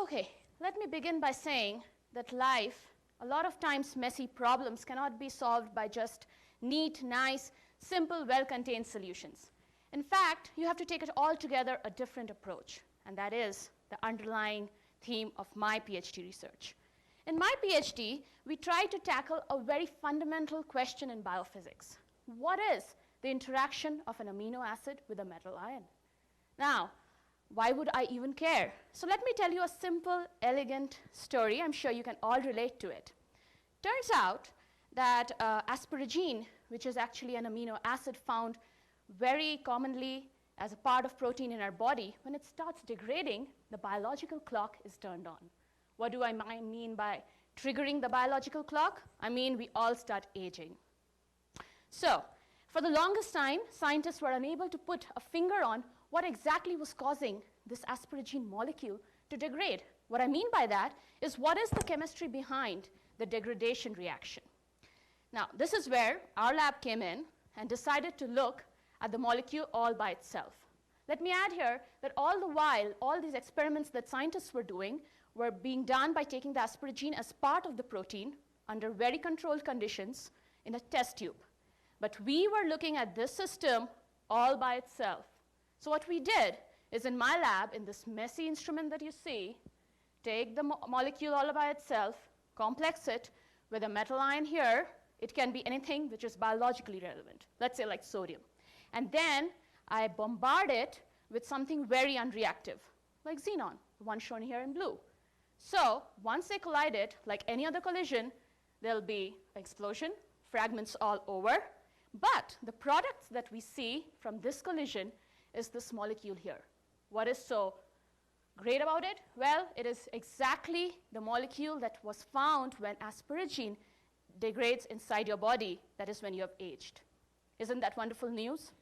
Okay, let me begin by saying that life, a lot of times messy problems cannot be solved by just neat, nice, simple, well-contained solutions. In fact, you have to take it altogether a different approach, and that is the underlying theme of my PhD research. In my PhD, we try to tackle a very fundamental question in biophysics. What is the interaction of an amino acid with a metal ion? Now, why would I even care? So let me tell you a simple, elegant story. I'm sure you can all relate to it. Turns out that asparagine, which is actually an amino acid found very commonly as a part of protein in our body, when it starts degrading, the biological clock is turned on. What do I mean by triggering the biological clock? I mean we all start aging. So for the longest time, scientists were unable to put a finger on what exactly was causing this asparagine molecule to degrade. What I mean by that is what is the chemistry behind the degradation reaction. Now, this is where our lab came in and decided to look at the molecule all by itself. Let me add here that all the while, all these experiments that scientists were doing were being done by taking the asparagine as part of the protein under very controlled conditions in a test tube. But we were looking at this system all by itself. So what we did is in my lab, in this messy instrument that you see, take the molecule all by itself, complex it with a metal ion here. It can be anything which is biologically relevant, let's say like sodium. And then I bombard it with something very unreactive, like xenon, the one shown here in blue. So once they collide it, like any other collision, there'll be an explosion, fragments all over. But the products that we see from this collision is this molecule here. What is so great about it? Well, it is exactly the molecule that was found when asparagine degrades inside your body, that is when you have aged. Isn't that wonderful news?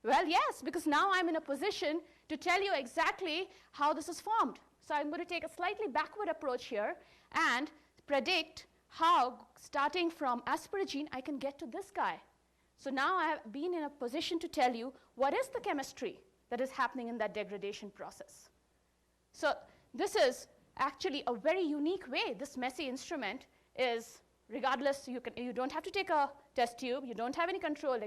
Well, yes, because now I'm in a position to tell you exactly how this is formed. So I'm going to take a slightly backward approach here and predict how, starting from asparagine, I can get to this guy. So now I have been in a position to tell you what is the chemistry that is happening in that degradation process. So this is actually a very unique way. This messy instrument is, regardless, you don't have to take a test tube. You don't have any control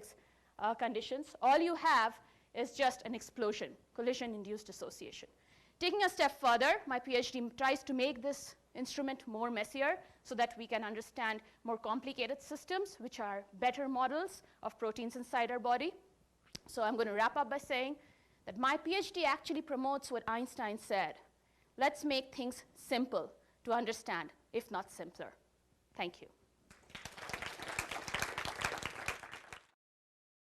conditions. All you have is just an explosion, collision-induced association. Taking a step further, my PhD tries to make this instrument more messier so that we can understand more complicated systems, which are better models of proteins inside our body. So I'm going to wrap up by saying that my PhD actually promotes what Einstein said. Let's make things simple to understand, if not simpler. Thank you.